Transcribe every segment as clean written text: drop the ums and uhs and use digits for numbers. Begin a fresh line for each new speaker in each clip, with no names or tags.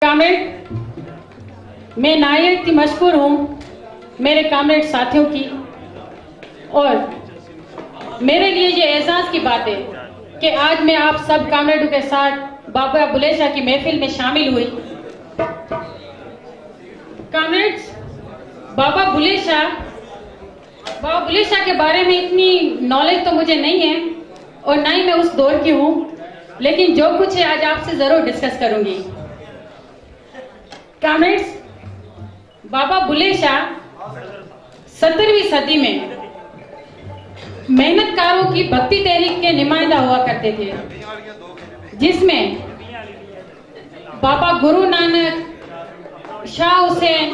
Comrade, मैं नायक की मशहूर हूँ मेरे कामरेड साथियों की, और मेरे लिए ये एहसास की बात है कि आज मैं आप सब कामरेडों के साथ बाबा बुले शाह की महफिल में शामिल हुई। कामरेड्स, बाबा बुले शाह के बारे में इतनी नॉलेज तो मुझे नहीं है और ना ही मैं उस दौर की हूँ, लेकिन जो कुछ है आज आपसे जरूर डिस्कस करूंगी। कामरेड्स, बाबा बुले शाह 17वीं सदी में मेहनतकारों की भक्ति तहरीक के नुमाइंदा हुआ करते थे, जिसमें बाबा गुरु नानक, शाह हुसैन,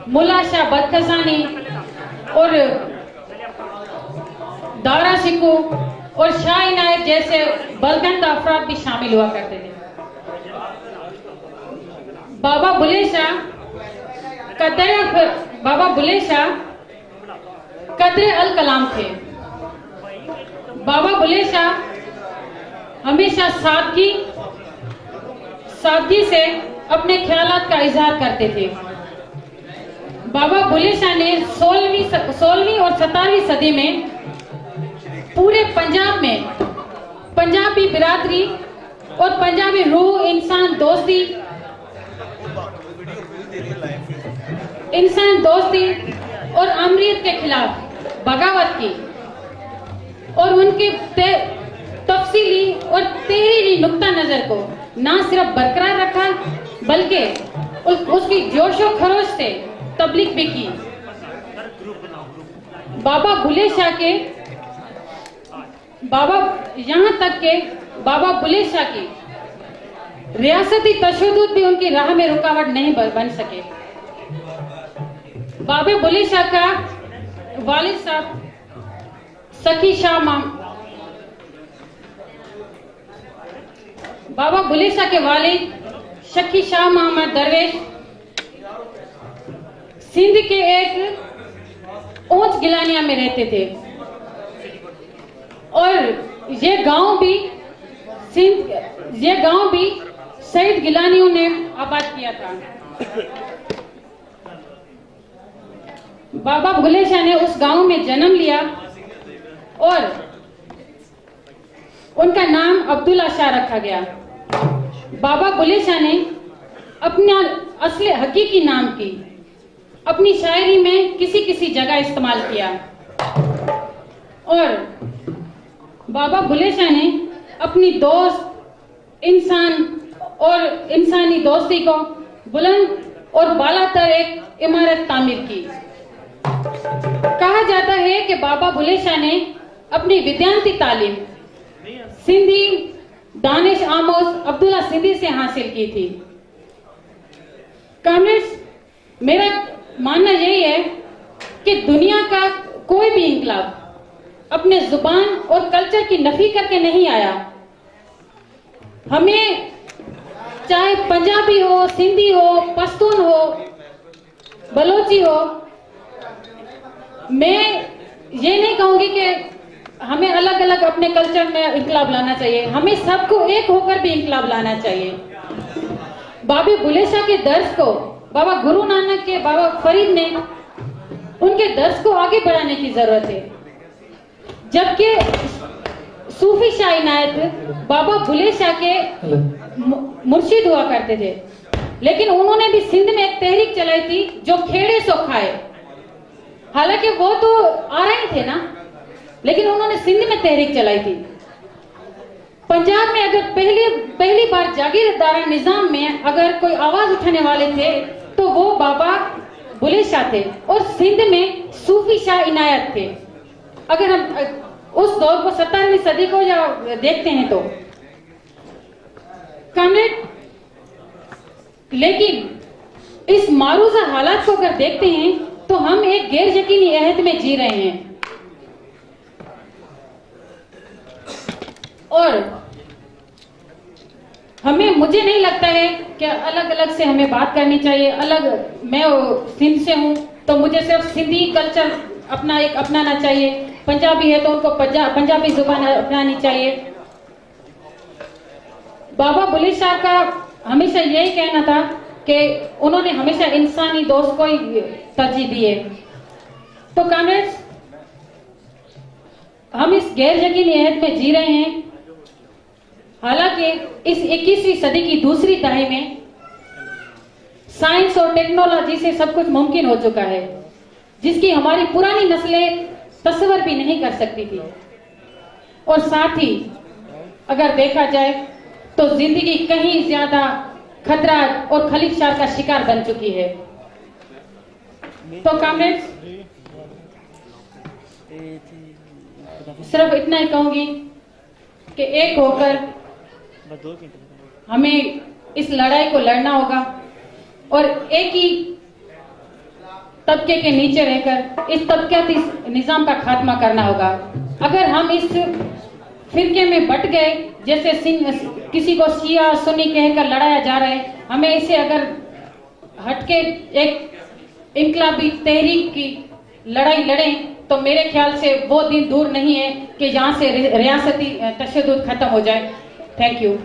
मुला शाह बदखशानी और दारा शिकू और शाह इनायत जैसे बलगंद अफराद भी शामिल हुआ करते थे। बाबा बुले शाह कदरे अल कलाम थे। बाबा बुले शाह हमेशा सादगी से अपने ख्यालात का इजहार करते थे। बाबा बुले शाह ने 16वीं और 17वीं सदी में पूरे पंजाब में पंजाबी बिरादरी और पंजाबी रूह, इंसान दोस्ती और अमरीत के खिलाफ बगावत की और उनके तफसीली और तहरीरी नुक्ता नजर को ना सिर्फ बरकरार रखा बल्कि उसकी जोशो खरोश से तबलीग भी की। यहाँ तक के बाबा बुले शाह की रियासती तशद्दुद भी उनकी राह में रुकावट नहीं बन सके। बाबा बुले शाह का वालिद साहब बाबा बुले शाह के वालिद सखी शाह मोहम्मद दरवेश सिंध के एक ऊंच गिलानिया में रहते थे और ये गांव भी सईद गिलानियों ने आबाद किया था। बाबा बुले शाह ने उस गांव में जन्म लिया और उनका नाम अब्दुल्ला शाह रखा गया। बाबा बुले शाह ने अपना असली हकीकी नाम की अपनी शायरी में किसी जगह इस्तेमाल किया और बाबा बुले शाह ने अपनी इंसानी दोस्ती को बुलंद और बालातर एक इमारत तामीर की। कहा जाता है कि बाबा बुले शाह ने अपनी विद्यांती तालीम सिंधी दानिश आमोज अब्दुल्ला सिंधी से हासिल की थी। कामरेड्स, मेरा मानना यही है कि दुनिया का कोई भी इंकलाब अपने जुबान और कल्चर की नफी करके नहीं आया। हमें चाहे पंजाबी हो, सिंधी हो, पश्तून हो, बलोची हो, मैं ये नहीं कहूंगी कि हमें अलग अलग अपने कल्चर में इंकलाब लाना चाहिए। हमें सबको एक होकर भी इंकलाब लाना चाहिए। बाबा बुले शाह के दर्स को बाबा गुरु नानक के बाबा फरीद ने उनके दर्स को आगे बढ़ाने की जरूरत है, जबकि सूफी शाह इनायत बाबा बुले शाह के मुर्शिद हुआ करते थे, लेकिन उन्होंने भी सिंध में एक तहरीक चलाई थी जो खेड़े सो खाए। हालांकि वो तो आ रहे थे ना, लेकिन उन्होंने सिंध में तहरीक चलाई थी। पंजाब में अगर पहली बार जागीरदारा निजाम में अगर कोई आवाज उठाने वाले थे तो वो बाबा बुले शाह थे और सिंध में सूफी शाह इनायत थे। अगर हम उस दौर को 17वीं सदी को या देखते हैं तो कामरेड, लेकिन इस मारूजा हालात को अगर देखते हैं तो हम एक गैर यकीनी अहद में जी रहे हैं और मुझे नहीं लगता है कि अलग अलग से हमें बात करनी चाहिए। मैं सिंध से हूं तो मुझे सिर्फ सिंधी कल्चर अपनाना चाहिए, पंजाबी है तो उनको पंजाबी जुबान अपनानी चाहिए। बाबा बुले शाह का हमेशा यही कहना था कि उन्होंने हमेशा इंसानी दोस्त को ही तरजीह दी है। तो कांग्रेस, हम इस गैर यकीनी अहद में जी रहे हैं। हालांकि इस 21वीं सदी की दूसरी दहाई में साइंस और टेक्नोलॉजी से सब कुछ मुमकिन हो चुका है, जिसकी हमारी पुरानी नस्लें तस्वर भी नहीं कर सकती थी। और साथ ही अगर देखा जाए तो जिंदगी कहीं ज्यादा खतरा और खलीफशार का शिकार बन चुकी है। तो कांग्रेस, सिर्फ इतना ही कहूंगी कि एक होकर हमें इस लड़ाई को लड़ना होगा और एक ही तबके के नीचे रहकर इस तबक़ाती निजाम का खात्मा करना होगा। अगर हम इस फिरके में बट गए, जैसे किसी को शिया सुन्नी कहकर लड़ाया जा रहा है, हमें इसे अगर हटके एक इनकलाबी तहरीक की लड़ाई लड़ें तो मेरे ख्याल से वो दिन दूर नहीं है कि यहाँ से रियासती तशद्दुद खत्म हो जाए। Thank you.